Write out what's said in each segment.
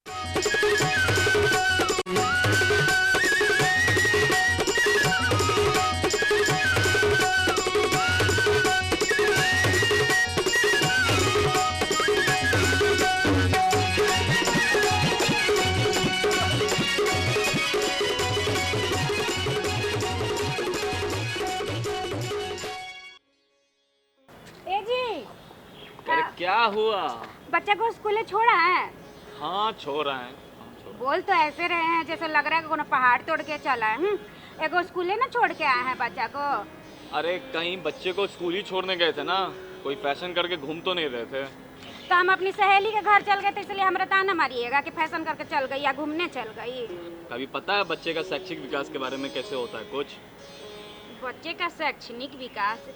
ए जी, अरे क्या हुआ? बच्चा को स्कूल छोड़ा है? हाँ छोड़ रहे हैं। बोल तो ऐसे रहे हैं जैसे लग रहा है कि कोनो पहाड़ तोड़ के चला है। एगो स्कूले ना छोड़ के आए हैं बच्चा को। अरे कहीं बच्चे को स्कूल ही छोड़ने गए थे ना, कोई फैशन करके घूम तो नहीं रहे थे। तो हम अपनी सहेली के घर चल गए थे, इसलिए हमरा ताना मारिएगा कि फैशन करके चल गई या घूमने चल गई। कभी पता है बच्चे का शैक्षिक विकास के बारे में कैसे होता है कुछ? बच्चे का शैक्षणिक विकास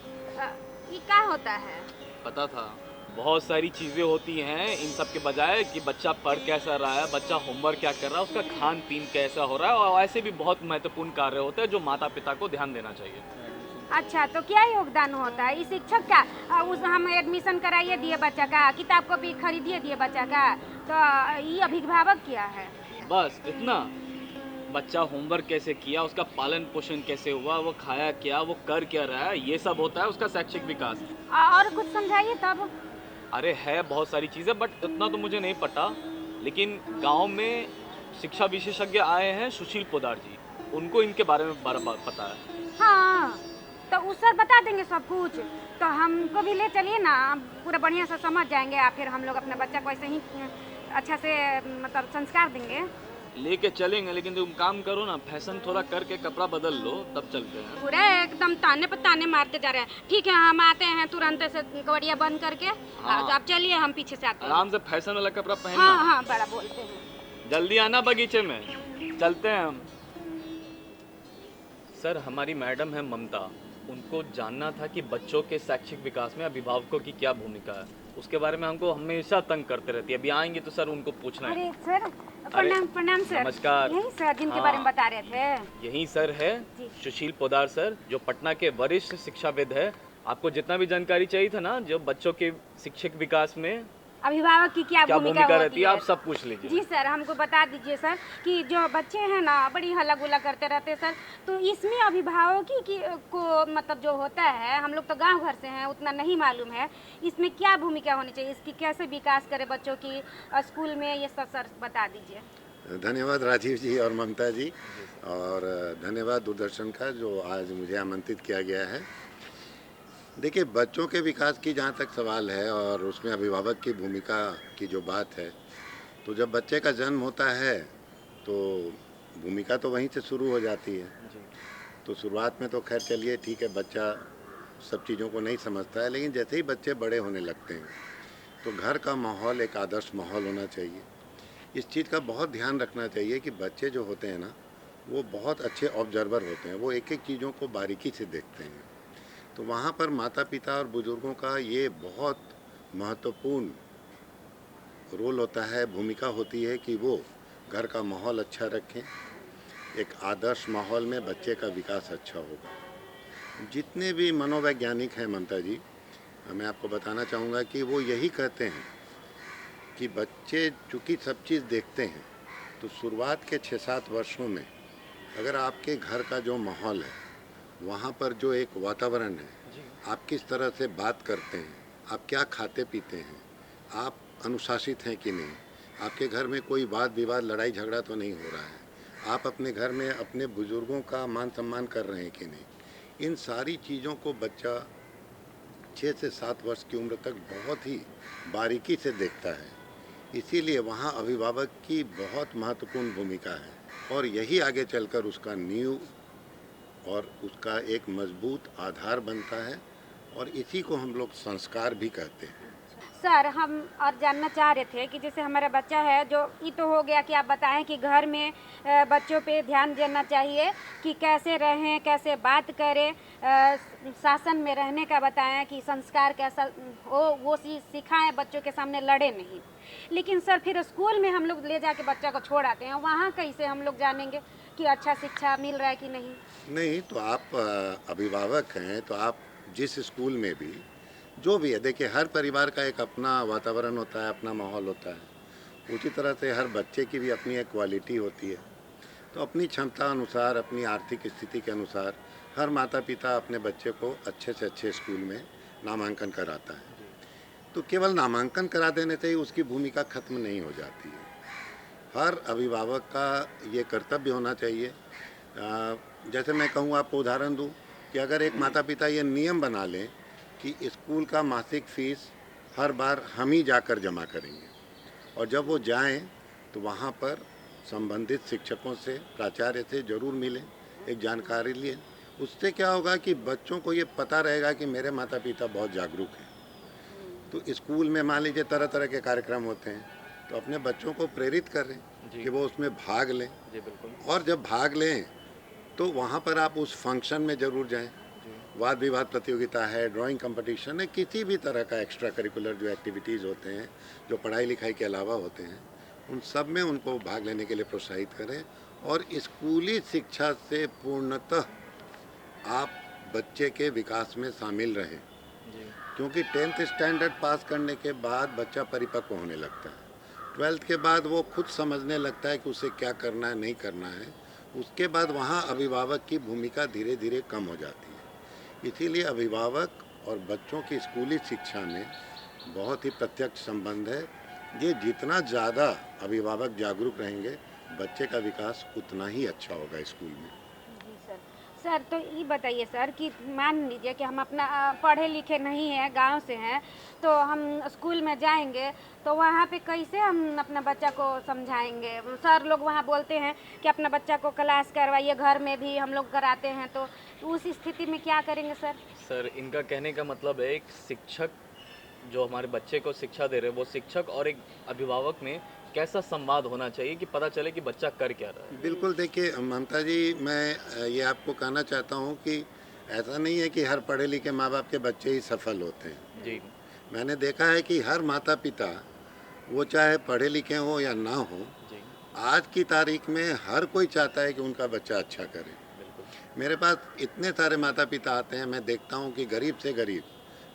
ये क्या होता है? पता था। बहुत सारी चीज़ें होती हैं इन सब के बजाय कि बच्चा पढ़ कैसा रहा है, बच्चा होमवर्क क्या कर रहा है, उसका खान पीन कैसा हो रहा है, और ऐसे भी बहुत महत्वपूर्ण कार्य होते हैं जो माता पिता को ध्यान देना चाहिए। अच्छा, तो क्या योगदान होता है? इस शिक्षक का उस हम एडमिशन कराइए दिए बच्चा का, किताब को भी खरीदिए दिए बच्चा का, तो ये अभिभावक क्या है? बस इतना? बच्चा होमवर्क कैसे किया, उसका पालन पोषण कैसे हुआ, वो खाया क्या, वो कर क्या रहा है, ये सब होता है उसका शैक्षिक विकास। और कुछ समझाइए तब। अरे है बहुत सारी चीज़ें, बट इतना तो मुझे नहीं पता। लेकिन गांव में शिक्षा विशेषज्ञ आए हैं सुशील पोदार जी, उनको इनके बारे में बार पता है। हाँ, तो उस सर बता देंगे सब कुछ। तो हमको भी ले चलिए ना, पूरा बढ़िया से समझ जाएंगे, या फिर हम लोग अपने बच्चा को ऐसे ही अच्छा से मतलब संस्कार देंगे। लेके चलेंगे, लेकिन तुम काम करो ना, फैशन थोड़ा करके कपड़ा बदल लो तब चलते हैं। पूरा एकदम ताने पर ताने मारते जा रहे हैं। ठीक है, हम आते हैं तुरंत से कवड़िया बंद करके। हाँ। तो आप चलिए, हम पीछे से आते हैं। आराम से फैशन वाला कपड़ा पहनना। हाँ हाँ, बड़ा बोलते हैं। जल्दी आना बगीचे में, चलते हैं हम। सर हमारी मैडम है ममता, उनको जानना था कि बच्चों के शैक्षिक विकास में अभिभावकों की क्या भूमिका है, उसके बारे में हमको हमेशा तंग करते रहती है। अभी आएंगे तो सर उनको पूछना है। अरे सर, प्रणाम प्रणाम सर। नमस्कार। यही सर जिनके बारे में बता रहे थे। यही सर है जी। सुशील पोदार सर, जो पटना के वरिष्ठ शिक्षाविद है। आपको जितना भी जानकारी चाहिए था ना, जो बच्चों के शिक्षक विकास में अभिभावक की क्या भूमिका रहती है, आप सब पूछ लीजिए। जी सर, हमको बता दीजिए सर कि जो बच्चे हैं ना बड़ी हल्ला गुल्ला करते रहते हैं सर, तो इसमें अभिभावक की को मतलब जो होता है, हम लोग तो गांव घर से हैं, उतना नहीं मालूम है, इसमें क्या भूमिका होनी चाहिए, इसकी कैसे विकास करे बच्चों की स्कूल में, ये सब सर बता दीजिए। धन्यवाद राजीव जी और ममता जी, और धन्यवाद दूरदर्शन का जो आज मुझे आमंत्रित किया गया है। देखिए, बच्चों के विकास की जहाँ तक सवाल है और उसमें अभिभावक की भूमिका की जो बात है, तो जब बच्चे का जन्म होता है तो भूमिका तो वहीं से शुरू हो जाती है। तो शुरुआत में तो खैर चलिए ठीक है, बच्चा सब चीज़ों को नहीं समझता है, लेकिन जैसे ही बच्चे बड़े होने लगते हैं तो घर का माहौल एक आदर्श माहौल होना चाहिए। इस चीज़ का बहुत ध्यान रखना चाहिए कि बच्चे जो होते हैं ना, वो बहुत अच्छे ऑब्जर्वर होते हैं, वो एक एक चीज़ों को बारीकी से देखते हैं। तो वहाँ पर माता पिता और बुज़ुर्गों का ये बहुत महत्वपूर्ण रोल होता है, भूमिका होती है कि वो घर का माहौल अच्छा रखें। एक आदर्श माहौल में बच्चे का विकास अच्छा होगा। जितने भी मनोवैज्ञानिक हैं ममता जी, मैं आपको बताना चाहूँगा कि वो यही कहते हैं कि बच्चे चूँकि सब चीज़ देखते हैं, तो शुरुआत के 6-7 वर्षों में अगर आपके घर का जो माहौल है, वहाँ पर जो एक वातावरण है, आप किस तरह से बात करते हैं, आप क्या खाते पीते हैं, आप अनुशासित हैं कि नहीं, आपके घर में कोई वाद विवाद लड़ाई झगड़ा तो नहीं हो रहा है, आप अपने घर में अपने बुज़ुर्गों का मान सम्मान कर रहे हैं कि नहीं, इन सारी चीज़ों को बच्चा 6 से 7 वर्ष की उम्र तक बहुत ही बारीकी से देखता है। इसीलिए वहाँ अभिभावक की बहुत महत्वपूर्ण भूमिका है, और यही आगे चलकर उसका नींव और उसका एक मजबूत आधार बनता है, और इसी को हम लोग संस्कार भी कहते हैं। सर, हम और जानना चाह रहे थे कि जैसे हमारा बच्चा है, जो ये तो हो गया कि आप बताएं कि घर में बच्चों पे ध्यान देना चाहिए कि कैसे रहें, कैसे बात करें, शासन में रहने का बताएं कि संस्कार कैसा हो, वो सिखाएं, बच्चों के सामने लड़े नहीं। लेकिन सर फिर स्कूल में हम लोग ले जाके बच्चा को छोड़ आते हैं, वहाँ कैसे हम लोग जानेंगे कि अच्छा शिक्षा मिल रहा है कि नहीं? नहीं, तो आप अभिभावक हैं, तो आप जिस स्कूल में भी जो भी है, देखिए हर परिवार का एक अपना वातावरण होता है, अपना माहौल होता है। उसी तरह से हर बच्चे की भी अपनी एक क्वालिटी होती है। तो अपनी क्षमता अनुसार, अपनी आर्थिक स्थिति के अनुसार हर माता पिता अपने बच्चे को अच्छे से अच्छे स्कूल में नामांकन कराता है। तो केवल नामांकन करा देने से ही उसकी भूमिका खत्म नहीं हो जाती है। हर अभिभावक का ये कर्तव्य होना चाहिए। जैसे मैं कहूँ, आपको उदाहरण दूँ कि अगर एक माता पिता ये नियम बना लें कि स्कूल का मासिक फीस हर बार हम ही जाकर जमा करेंगे, और जब वो जाएं तो वहाँ पर संबंधित शिक्षकों से, प्राचार्य से ज़रूर मिलें, एक जानकारी लें। उससे क्या होगा कि बच्चों को ये पता रहेगा कि मेरे माता पिता बहुत जागरूक हैं। तो स्कूल में मान लीजिए तरह तरह के कार्यक्रम होते हैं, तो अपने बच्चों को प्रेरित करें कि वो उसमें भाग लें। जी बिल्कुल। और जब भाग लें तो वहाँ पर आप उस फंक्शन में ज़रूर जाएं। वाद विवाद प्रतियोगिता है, ड्राइंग कंपटीशन है, किसी भी तरह का एक्स्ट्रा करिकुलर जो एक्टिविटीज़ होते हैं, जो पढ़ाई लिखाई के अलावा होते हैं, उन सब में उनको भाग लेने के लिए प्रोत्साहित करें। और स्कूली शिक्षा से पूर्णतः आप बच्चे के विकास में शामिल रहें, क्योंकि 10th स्टैंडर्ड पास करने के बाद बच्चा परिपक्व होने लगता है। 12th के बाद वो खुद समझने लगता है कि उसे क्या करना है, नहीं करना है। उसके बाद वहाँ अभिभावक की भूमिका धीरे धीरे कम हो जाती है। इसीलिए अभिभावक और बच्चों की स्कूली शिक्षा में बहुत ही प्रत्यक्ष संबंध है। ये जितना ज़्यादा अभिभावक जागरूक रहेंगे, बच्चे का विकास उतना ही अच्छा होगा स्कूल में। जी सर। सर तो ये बताइए सर कि मान लीजिए कि हम अपना पढ़े लिखे नहीं हैं, गांव से हैं, तो हम स्कूल में जाएंगे तो वहाँ पे कैसे हम अपना बच्चा को समझाएंगे? सर लोग वहाँ बोलते हैं कि अपना बच्चा को क्लास करवाइए, घर में भी हम लोग कराते हैं, तो उस स्थिति में क्या करेंगे सर? सर इनका कहने का मतलब है, एक शिक्षक जो हमारे बच्चे को शिक्षा दे रहे हैं, वो शिक्षक और एक अभिभावक में कैसा संवाद होना चाहिए कि पता चले कि बच्चा कर क्या रहा है। बिल्कुल, देखिए ममता जी, मैं ये आपको कहना चाहता हूँ कि ऐसा नहीं है कि हर पढ़े लिखे माँ बाप के बच्चे ही सफल होते हैं। जी मैंने देखा है कि हर माता पिता, वो चाहे पढ़े लिखे हों या ना हो, जी आज की तारीख में हर कोई चाहता है कि उनका बच्चा अच्छा करे। बिल्कुल। मेरे पास इतने सारे माता पिता आते हैं, मैं देखता हूँ कि गरीब से गरीब,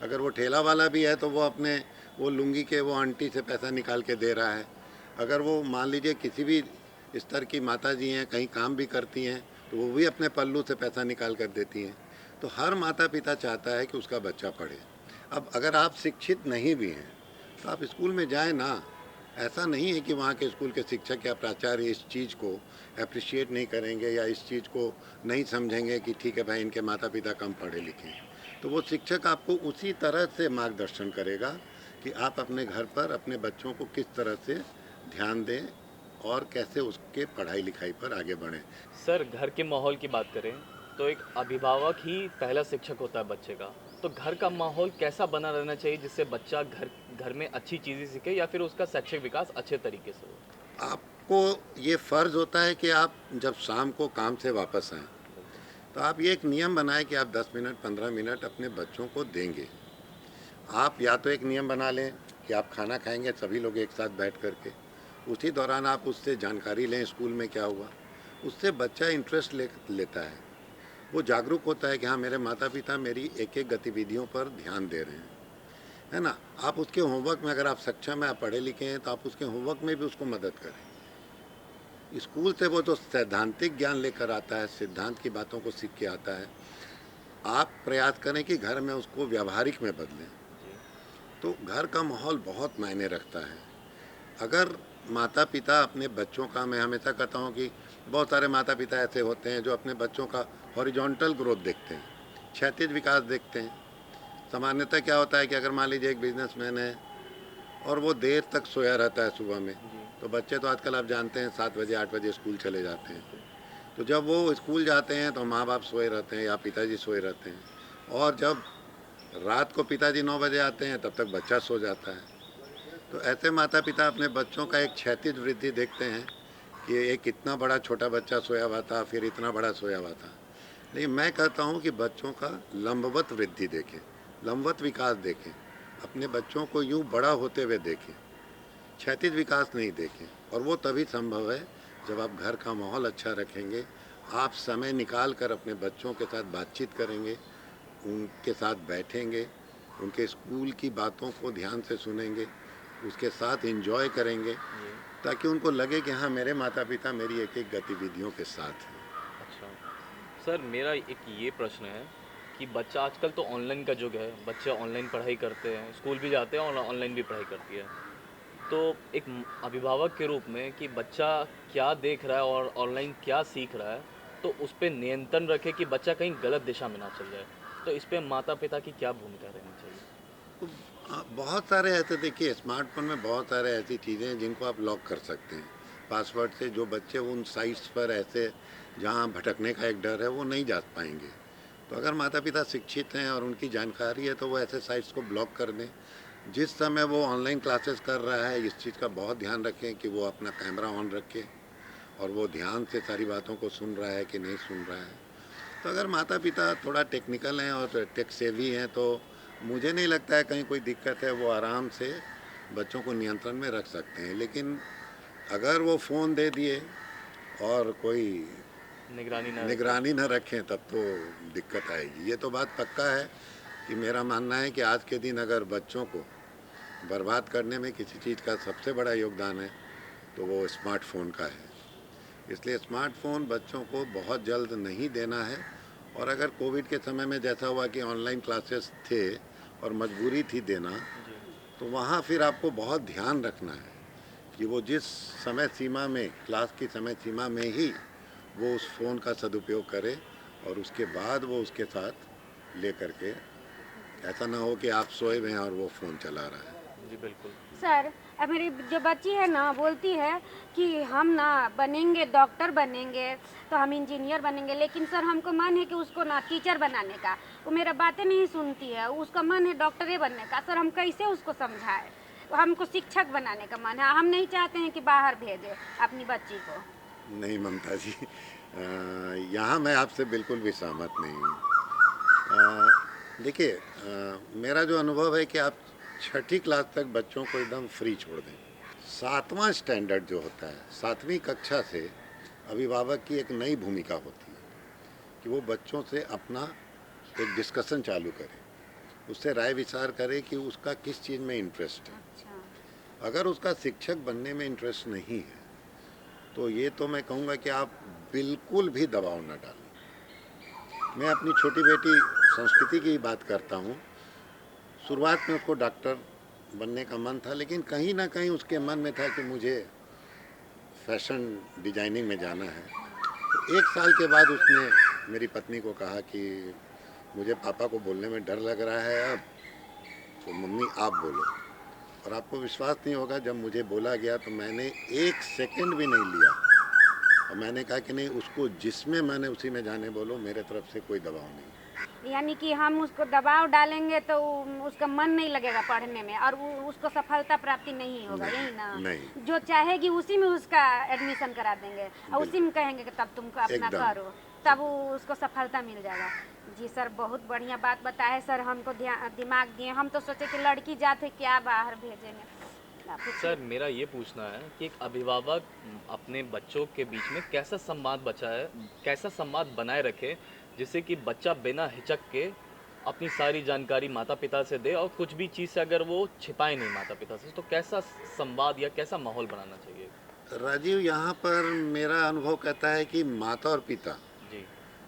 अगर वो ठेला वाला भी है तो वो अपने वो लुंगी के वो आंटी से पैसा निकाल के दे रहा है। अगर वो मान लीजिए किसी भी स्तर की माता जी हैं, कहीं काम भी करती हैं, तो वो भी अपने पल्लू से पैसा निकाल कर देती हैं। तो हर माता पिता चाहता है कि उसका बच्चा पढ़े। अब अगर आप शिक्षित नहीं भी हैं तो आप स्कूल में जाएं ना। ऐसा नहीं है कि वहाँ के स्कूल के शिक्षक या प्राचार्य इस चीज़ को अप्रिशिएट नहीं करेंगे या इस चीज़ को नहीं समझेंगे कि ठीक है भाई, इनके माता पिता कम पढ़े लिखे हैं। तो वो शिक्षक आपको उसी तरह से मार्गदर्शन करेगा कि आप अपने घर पर अपने बच्चों को किस तरह से ध्यान दें और कैसे उसके पढ़ाई लिखाई पर आगे बढ़ें। सर घर के माहौल की बात करें तो एक अभिभावक ही पहला शिक्षक होता है बच्चे का, तो घर का माहौल कैसा बना रहना चाहिए जिससे बच्चा घर में अच्छी चीज़ें सीखे या फिर उसका शैक्षिक विकास अच्छे तरीके से हो? आपको ये फ़र्ज़ होता है कि आप जब शाम को काम से वापस आएँ तो आप ये एक नियम बनाएं कि आप 10 मिनट 15 मिनट अपने बच्चों को देंगे। आप या तो एक नियम बना लें कि आप खाना खाएंगे सभी लोग एक साथ बैठ करके, उसी दौरान आप उससे जानकारी लें स्कूल में क्या हुआ। उससे बच्चा इंटरेस्ट लेता है, वो जागरूक होता है कि हाँ, मेरे माता पिता मेरी एक एक गतिविधियों पर ध्यान दे रहे हैं, है ना। आप उसके होमवर्क में, अगर आप सक्षम हैं, आप पढ़े लिखे हैं, तो आप उसके होमवर्क में भी उसको मदद करें। स्कूल से वो जो सैद्धांतिक ज्ञान लेकर आता है, सिद्धांत की बातों को सीख के आता है, आप प्रयास करें कि घर में उसको व्यावहारिक में बदलें। तो घर का माहौल बहुत मायने रखता है। अगर माता पिता अपने बच्चों का, मैं हमेशा कहता हूँ कि बहुत सारे माता पिता ऐसे होते हैं जो अपने बच्चों का हॉरिजॉन्टल ग्रोथ देखते हैं, क्षैतिज विकास देखते हैं। सामान्यतः क्या होता है कि अगर मान लीजिए एक बिजनेसमैन है और वो देर तक सोया रहता है सुबह में, तो बच्चे तो आजकल आप जानते हैं 7 बजे 8 बजे स्कूल चले जाते हैं। तो जब वो स्कूल जाते हैं तो माँ बाप सोए रहते हैं या पिताजी सोए रहते हैं, और जब रात को पिताजी 9 बजे आते हैं तब तक बच्चा सो जाता है। तो ऐसे माता पिता अपने बच्चों का एक क्षैतिज वृद्धि देखते हैं कि एक इतना बड़ा छोटा बच्चा सोया हुआ था, फिर इतना बड़ा सोया हुआ था। लेकिन मैं कहता हूँ कि बच्चों का लंबवत वृद्धि देखें, लंबवत विकास देखें, अपने बच्चों को यूँ बड़ा होते हुए देखें, क्षैतिज विकास नहीं देखें। और वो तभी संभव है जब आप घर का माहौल अच्छा रखेंगे, आप समय निकाल कर अपने बच्चों के साथ बातचीत करेंगे, उनके साथ बैठेंगे, उनके स्कूल की बातों को ध्यान से सुनेंगे, उसके साथ एंजॉय करेंगे, जी। ताकि उनको लगे कि हाँ, मेरे माता पिता मेरी एक एक गतिविधियों के साथ हैं। अच्छा। सर मेरा एक ये प्रश्न है कि बच्चा आजकल तो ऑनलाइन का युग है, बच्चे ऑनलाइन पढ़ाई करते हैं, स्कूल भी जाते हैं और ऑनलाइन भी पढ़ाई करती है। तो एक अभिभावक के रूप में कि बच्चा क्या देख रहा है और ऑनलाइन क्या सीख रहा है, तो उस पे नियंत्रण रखे कि बच्चा कहीं गलत दिशा में ना चल जाए। तो इस पे माता-पिता की क्या भूमिका रहनी चाहिए? तो बहुत सारे ऐसे, देखिए स्मार्टफ़ोन में बहुत सारे ऐसी चीज़ें हैं जिनको आप लॉक कर सकते हैं पासवर्ड से। जो बच्चे उन साइट्स पर ऐसे जहाँ भटकने का एक डर है वो नहीं जा पाएंगे। तो अगर माता पिता शिक्षित हैं और उनकी जानकारी है तो वो ऐसे साइट्स को ब्लॉक कर दें। जिस समय वो ऑनलाइन क्लासेस कर रहा है इस चीज़ का बहुत ध्यान रखें कि वो अपना कैमरा ऑन रखे और वो ध्यान से सारी बातों को सुन रहा है कि नहीं सुन रहा है। तो अगर माता पिता थोड़ा टेक्निकल हैं और टेक सेवी हैं तो मुझे नहीं लगता है कहीं कोई दिक्कत है, वो आराम से बच्चों को नियंत्रण में रख सकते हैं। लेकिन अगर वो फ़ोन दे दिए और कोई निगरानी ना रखें। निगरानी न रखें तब तो दिक्कत आएगी। ये तो बात पक्का है कि मेरा मानना है कि आज के दिन अगर बच्चों को बर्बाद करने में किसी चीज़ का सबसे बड़ा योगदान है तो वो स्मार्टफ़ोन का है। इसलिए स्मार्टफ़ोन बच्चों को बहुत जल्द नहीं देना है। और अगर कोविड के समय में जैसा हुआ कि ऑनलाइन क्लासेस थे और मजबूरी थी देना, जी। तो वहाँ फिर आपको बहुत ध्यान रखना है कि वो जिस समय सीमा में, क्लास की समय सीमा में ही वो उस फ़ोन का सदुपयोग करे और उसके बाद वो उसके साथ ले करके, ऐसा ना हो कि आप सोए हुए हैं और वो फ़ोन चला रहा है। जी, बिल्कुल। सर, अब मेरी जो बच्ची है ना बोलती है कि हम ना बनेंगे, डॉक्टर बनेंगे, तो हम इंजीनियर बनेंगे, लेकिन सर हमको मन है कि उसको ना टीचर बनाने का। वो मेरा बातें नहीं सुनती है, उसका मन है डॉक्टरे बनने का। सर हम कैसे उसको समझाएं? हमको शिक्षक बनाने का मन है, हम नहीं चाहते हैं कि बाहर भेजें अपनी बच्ची को। नहीं ममता जी, यहाँ मैं आपसे बिल्कुल भी सहमत नहीं हूँ। देखिए, मेरा जो अनुभव है कि आप छठी क्लास तक बच्चों को एकदम फ्री छोड़ दें। सातवां स्टैंडर्ड जो होता है, सातवीं कक्षा से अभिभावक की एक नई भूमिका होती है कि वो बच्चों से अपना एक डिस्कशन चालू करे, उससे राय विचार करे कि उसका किस चीज़ में इंटरेस्ट है। अच्छा। अगर उसका शिक्षक बनने में इंटरेस्ट नहीं है तो ये तो मैं कहूँगा कि आप बिल्कुल भी दबाव न डालें। मैं अपनी छोटी बेटी संस्कृति की बात करता हूँ। शुरुआत में उसको डॉक्टर बनने का मन था, लेकिन कहीं ना कहीं उसके मन में था कि मुझे फैशन डिजाइनिंग में जाना है। तो एक साल के बाद उसने मेरी पत्नी को कहा कि मुझे पापा को बोलने में डर लग रहा है अब, तो मम्मी आप बोलो। और आपको विश्वास नहीं होगा, जब मुझे बोला गया तो मैंने एक सेकंड भी नहीं लिया और मैंने कहा कि नहीं, उसको जिसमें मैंने उसी में जाने बोलो, मेरे तरफ से कोई दबाव नहीं। यानी कि हम उसको दबाव डालेंगे तो उसका मन नहीं लगेगा पढ़ने में और उसको सफलता प्राप्ति नहीं होगा, नहीं, यही ना? नहीं। जो चाहेगी उसी में उसका एडमिशन करा देंगे और उसी बिल्कुल। में कहेंगे कि तब तुम अपना एकदम। करो, तब उसको सफलता मिल जाएगा। जी सर, बहुत बढ़िया बात बताए सर, हमको दिमाग दिए। हम तो सोचे कि लड़की जाते क्या बाहर भेजेंगे। आप पूछिए। सर मेरा ये पूछना है कि एक अभिभावक अपने बच्चों के बीच में कैसा संवाद बचाए, कैसा संवाद बनाए रखे जिससे कि बच्चा बिना हिचक के अपनी सारी जानकारी माता पिता से दे और कुछ भी चीज़ से अगर वो छिपाए नहीं माता पिता से, तो कैसा संवाद या कैसा माहौल बनाना चाहिए? राजीव, यहाँ पर मेरा अनुभव कहता है कि माता और पिता जी।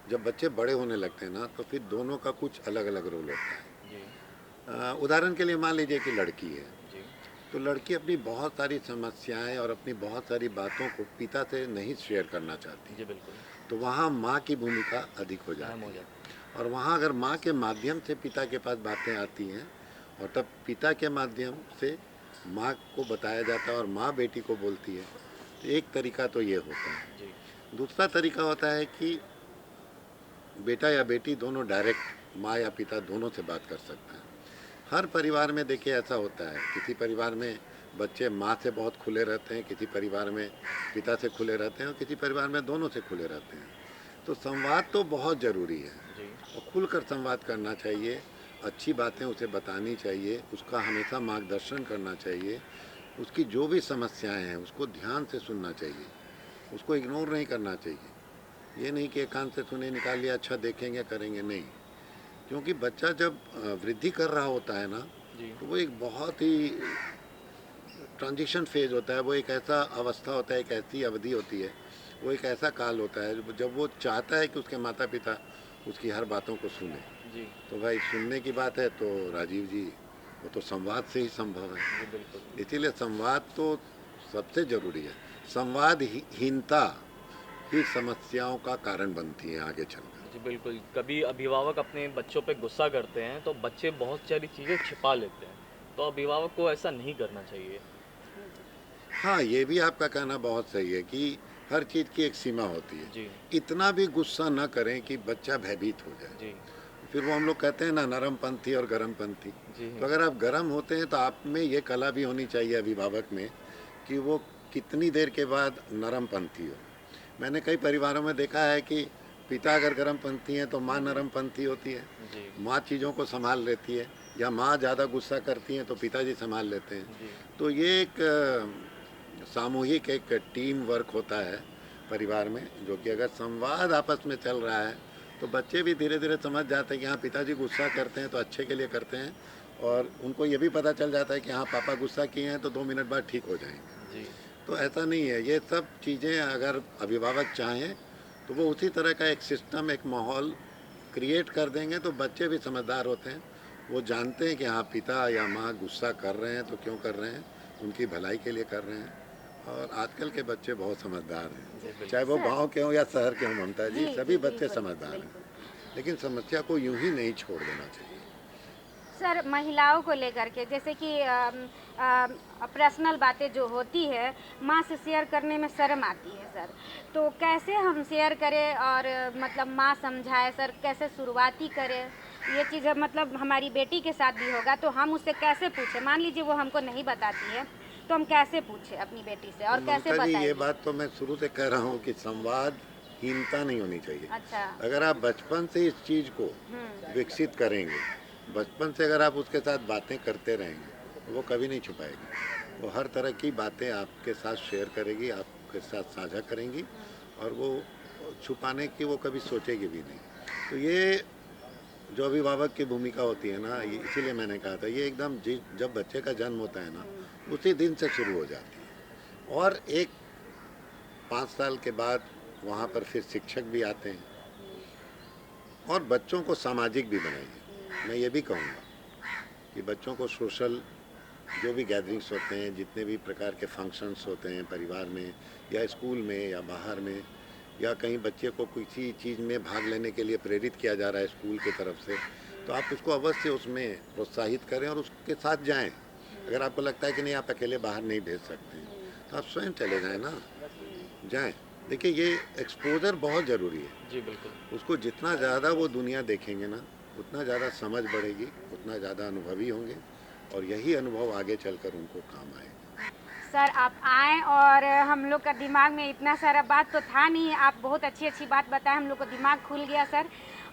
जब बच्चे बड़े होने लगते हैं ना, तो फिर दोनों का कुछ अलग अलग रोल होता है। जी। उदाहरण के लिए मान लीजिए कि लड़की है, जी। तो लड़की अपनी बहुत सारी समस्याएं और अपनी बहुत सारी बातों को पिता से नहीं शेयर करना चाहती, जी बिल्कुल। तो वहाँ माँ की भूमिका अधिक हो अहम हो जाती है। जाता और वहाँ अगर माँ के माध्यम से पिता के पास बातें आती हैं और तब पिता के माध्यम से माँ को बताया जाता है और माँ बेटी को बोलती है, तो एक तरीका तो ये होता है। है। जी। दूसरा तरीका होता है कि बेटा या बेटी दोनों डायरेक्ट माँ या पिता दोनों से बात कर सकता है। हर परिवार में देखिए ऐसा होता है, किसी परिवार में बच्चे माँ से बहुत खुले रहते हैं, किसी परिवार में पिता से खुले रहते हैं और किसी परिवार में दोनों से खुले रहते हैं। तो संवाद तो बहुत ज़रूरी है जी। और खुलकर संवाद करना चाहिए, अच्छी बातें उसे बतानी चाहिए, उसका हमेशा मार्गदर्शन करना चाहिए, उसकी जो भी समस्याएं हैं उसको ध्यान से सुनना चाहिए, उसको इग्नोर नहीं करना चाहिए। ये नहीं कि एक कान से सुने निकाल लिया, अच्छा देखेंगे करेंगे, नहीं। क्योंकि बच्चा जब वृद्धि कर रहा होता है ना, जी। तो वो एक बहुत ही ट्रांजिशन फेज होता है, वो एक ऐसा अवस्था होता है, एक ऐसी अवधि होती है, वो एक ऐसा काल होता है जब वो चाहता है कि उसके माता पिता उसकी हर बातों को सुने। जी तो भाई सुनने की बात है तो राजीव जी, वो तो संवाद से ही संभव है। जी बिल्कुल। इसीलिए संवाद तो सबसे ज़रूरी है। संवादहीनता ही समस्याओं का कारण बनती है आगे चलकर। जी बिल्कुल, कभी अभिभावक अपने बच्चों पे गुस्सा करते हैं तो बच्चे बहुत सारी चीज़ें छिपा लेते हैं, तो अभिभावक को ऐसा नहीं करना चाहिए। हाँ, ये भी आपका कहना बहुत सही है कि हर चीज़ की एक सीमा होती है। जी इतना भी गुस्सा न करें कि बच्चा भयभीत हो जाए। जी फिर वो हम लोग कहते हैं ना, नरमपंथी और गरमपंथी। जी तो अगर आप गरम होते हैं तो आप में ये कला भी होनी चाहिए अभिभावक में कि वो कितनी देर के बाद नरमपंथी हो। मैंने कई परिवारों में देखा है कि पिता अगर गरमपंथी हैं तो माँ नरमपंथी होती है। जी माँ चीज़ों को संभाल लेती है, या माँ ज़्यादा गुस्सा करती हैं तो पिताजी संभाल लेते हैं। जी तो ये एक सामूहिक एक टीम वर्क होता है परिवार में, जो कि अगर संवाद आपस में चल रहा है तो बच्चे भी धीरे धीरे समझ जाते हैं कि हाँ, पिताजी गुस्सा करते हैं तो अच्छे के लिए करते हैं, और उनको ये भी पता चल जाता है कि हाँ, पापा गुस्सा किए हैं तो 2 मिनट बाद ठीक हो जाएंगे। जी तो ऐसा नहीं है। ये सब चीज़ें अगर अभिभावक चाहें तो वो उसी तरह का एक सिस्टम, एक माहौल क्रिएट कर देंगे तो बच्चे भी समझदार होते हैं। वो जानते हैं कि हाँ, पिता या माँ गुस्सा कर रहे हैं तो क्यों कर रहे हैं, उनकी भलाई के लिए कर रहे हैं। और आजकल के बच्चे बहुत समझदार जी हैं, बिल्कुल। चाहे वो गांव के हों या शहर के हों ममता जी, जी सभी जी बच्चे बिल्कुल समझदार हैं। बिल्कुल। लेकिन समस्या को यूं ही नहीं छोड़ देना चाहिए। सर, महिलाओं को लेकर के जैसे कि पर्सनल बातें जो होती है माँ से शेयर करने में शर्म आती है सर, तो कैसे हम शेयर करें और मतलब माँ समझाए सर, कैसे शुरुआती करें ये चीज़ मतलब हमारी बेटी के साथ भी होगा तो हम उससे कैसे पूछें, मान लीजिए वो हमको नहीं बताती है तो हम कैसे पूछें अपनी बेटी से और तो कैसे ममता जी, ये बताएंगे? बात तो मैं शुरू से कह रहा हूँ कि संवादहीनता नहीं होनी चाहिए। अच्छा। अगर आप बचपन से इस चीज़ को विकसित करेंगे, बचपन से अगर आप उसके साथ बातें करते रहेंगे तो वो कभी नहीं छुपाएगी। वो हर तरह की बातें आपके साथ शेयर करेगी, आपके साथ साझा करेंगी, और वो छुपाने की वो कभी सोचेगी भी नहीं। तो ये जो अभिभावक की भूमिका होती है ना, इसीलिए मैंने कहा था, ये एकदम जब बच्चे का जन्म होता है ना, उसी दिन से शुरू हो जाती है। और एक 5 साल के बाद वहाँ पर फिर शिक्षक भी आते हैं, और बच्चों को सामाजिक भी बनाइए। मैं ये भी कहूँगा कि बच्चों को सोशल जो भी गैदरिंग्स होते हैं, जितने भी प्रकार के फंक्शंस होते हैं परिवार में या स्कूल में या बाहर में, या कहीं बच्चे को किसी चीज़ में भाग लेने के लिए प्रेरित किया जा रहा है स्कूल की तरफ से, तो आप उसको अवश्य उसमें प्रोत्साहित करें और उसके साथ जाएं। अगर आपको लगता है कि नहीं, आप अकेले बाहर नहीं भेज सकते हैं, तो आप स्वयं चले जाएं ना, जाएं। देखिए, ये एक्सपोजर बहुत ज़रूरी है। जी बिल्कुल। उसको जितना ज़्यादा वो दुनिया देखेंगे ना, उतना ज़्यादा समझ बढ़ेगी, उतना ज़्यादा अनुभवी होंगे, और यही अनुभव आगे चलकर उनको काम आएगा। सर, आप आएँ और हम लोग का दिमाग में इतना सारा बात तो था नहीं, आप बहुत अच्छी अच्छी बात बताएं, हम लोग को दिमाग खुल गया सर।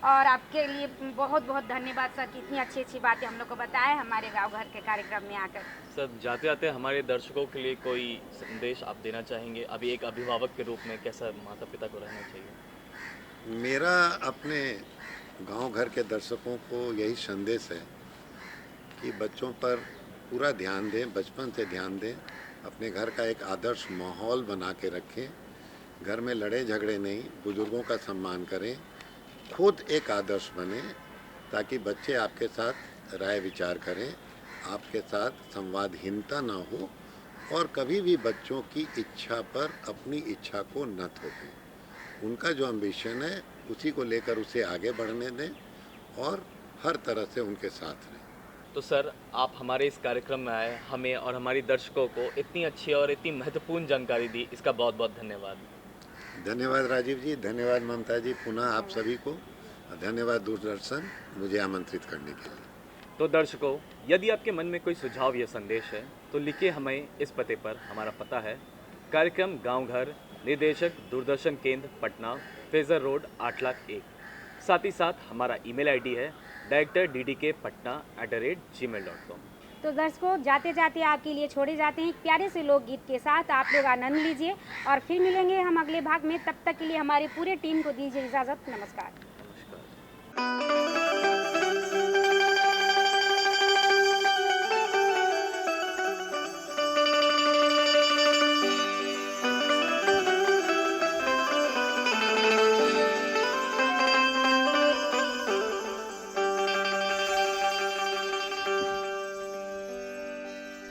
और आपके लिए बहुत बहुत धन्यवाद सर कि इतनी अच्छी अच्छी बातें हम लोग को बताएं हमारे गांव घर के कार्यक्रम में आकर। सर, जाते जाते हमारे दर्शकों के लिए कोई संदेश आप देना चाहेंगे? अभी एक अभिभावक के रूप में कैसा माता पिता को रहना चाहिए? मेरा अपने गांव घर के दर्शकों को यही संदेश है कि बच्चों पर पूरा ध्यान दें, बचपन से ध्यान दें, अपने घर का एक आदर्श माहौल बना के रखें, घर में लड़े झगड़े नहीं, बुजुर्गों का सम्मान करें, खुद एक आदर्श बने, ताकि बच्चे आपके साथ राय विचार करें, आपके साथ संवादहीनता ना हो, और कभी भी बच्चों की इच्छा पर अपनी इच्छा को न थोपें। उनका जो एम्बिशन है उसी को लेकर उसे आगे बढ़ने दें, और हर तरह से उनके साथ रहें। तो सर, आप हमारे इस कार्यक्रम में आए, हमें और हमारी दर्शकों को इतनी अच्छी और इतनी महत्वपूर्ण जानकारी दी, इसका बहुत बहुत धन्यवाद। धन्यवाद राजीव जी, धन्यवाद ममता जी, पुनः आप सभी को धन्यवाद दूरदर्शन, मुझे आमंत्रित करने के लिए। तो दर्शकों, यदि आपके मन में कोई सुझाव या संदेश है तो लिखिए हमें इस पते पर। हमारा पता है कार्यक्रम गांव घर, निदेशक दूरदर्शन केंद्र, पटना, फेजर रोड 8,01,000। साथ ही साथ हमारा ईमेल आईडी है directorddkpatna@gmail.com। तो दर्शकों, जाते जाते आपके लिए छोड़े जाते हैं एक प्यारे से लोकगीत के साथ। आप लोग आनंद लीजिए और फिर मिलेंगे हम अगले भाग में। तब तक के लिए हमारी पूरे टीम को दीजिए इजाज़त। नमस्कार। नमस्कार।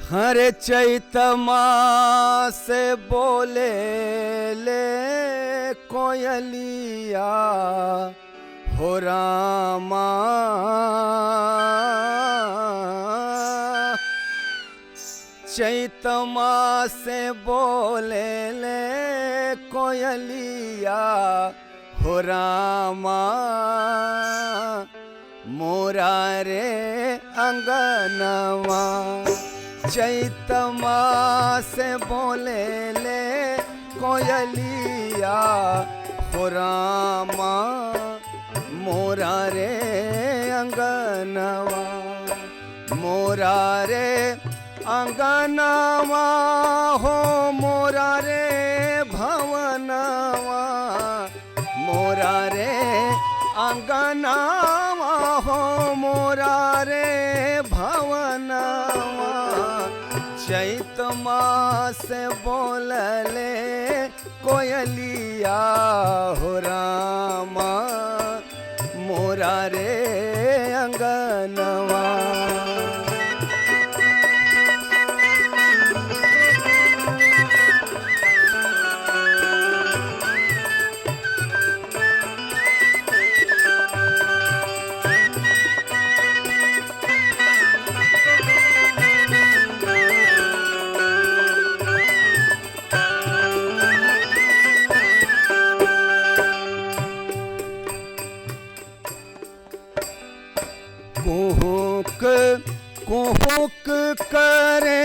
हर चैत मास बोले ले कोयलिया हो रामा, चैत मास बोले ले कोयलिया हो रामा, मोरा रे अंगनवा। चैत मास बोले ले कोयलिया हो रामा, मोरा रे अंगनवा, मोरा रे अंगनवा हो, मोरा रे भवनवा, मोरा रे अंगनवा हो, मोरा रे भवनवा। चैत मास बोलले कोयलिया हो रामा, मोरा रे अंगनवा। कुहुक कुहुक करे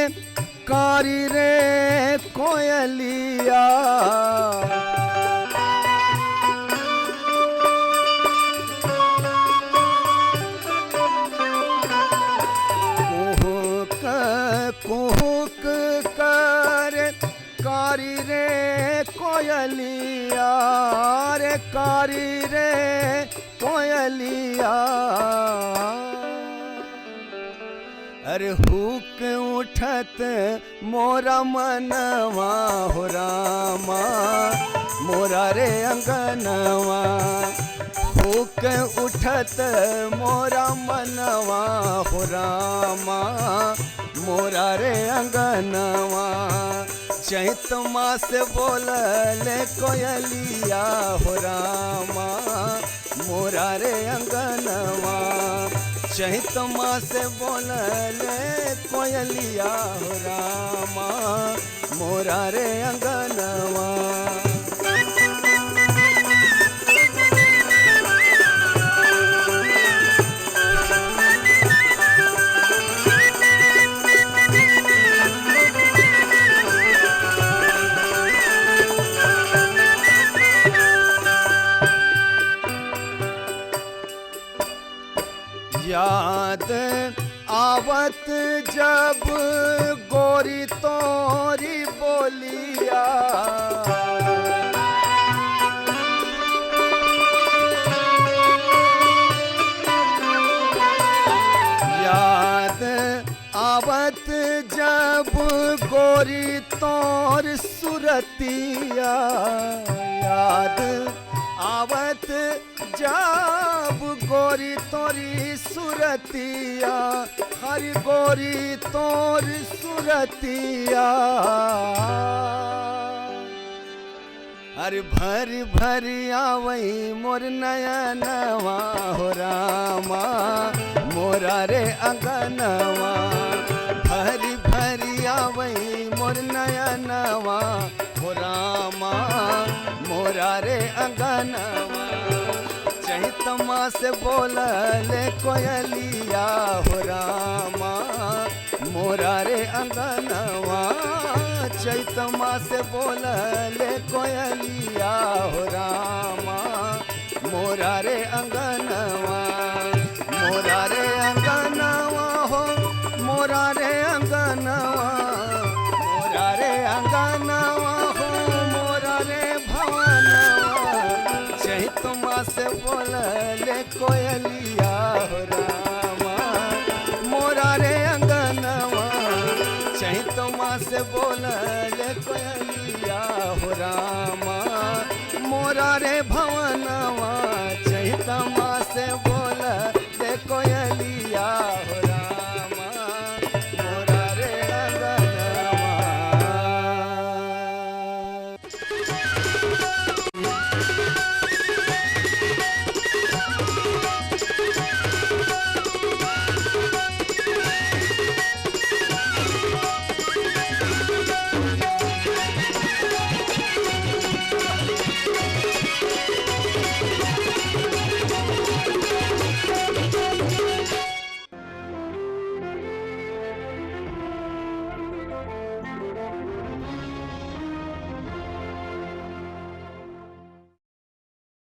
कारी रे कोयलिया, कुहुक कुहुक करे कारी रे कोयलिया, रे कारी रे कोयलिया। अरे हुक उठत मोरा मनवा हो रामा, मोरा रे अंगनवा। हुक उठत मोरा मनवा हो रामा, मोरा रे अंगनवा। चैत मास बोलले कोयलिया हो रामा, मोरा रे अंगनवा। चैत मास बोलले कोयलिया हो रामा, मोरा रे अंगनवा। याद आवत जब गोरी तोरी बोलिया, याद आवत जब गोरी तोर सुरतिया, याद आवत जब गोरी तोरी सुरतिया, हरि गोरी तोर सुरतिया। हर भर भर आवई मोर नयनवा हो रामा, मोरा रे अंगनवा। भर भर आवई मोर नयनवा हो रामा, मोरा रे अंगनवा। चैत मास बोलले कोयलिया हो रामा, मोरा रे अंगनवा। चैत मास बोलले कोयलिया हो रामा, मोरा रे अंगनवा। मोरा रे अंगनवा हो, मोरा रे अंगनवा, मोरा रे अंगनवा हो, मोरा रे भवनवा। चैत मास बोलले कोयलिया हो रामा, मोरा रे अंगनवा। चैत मास बोलले कोयलिया हो रामा, मोरा रे भवनवा।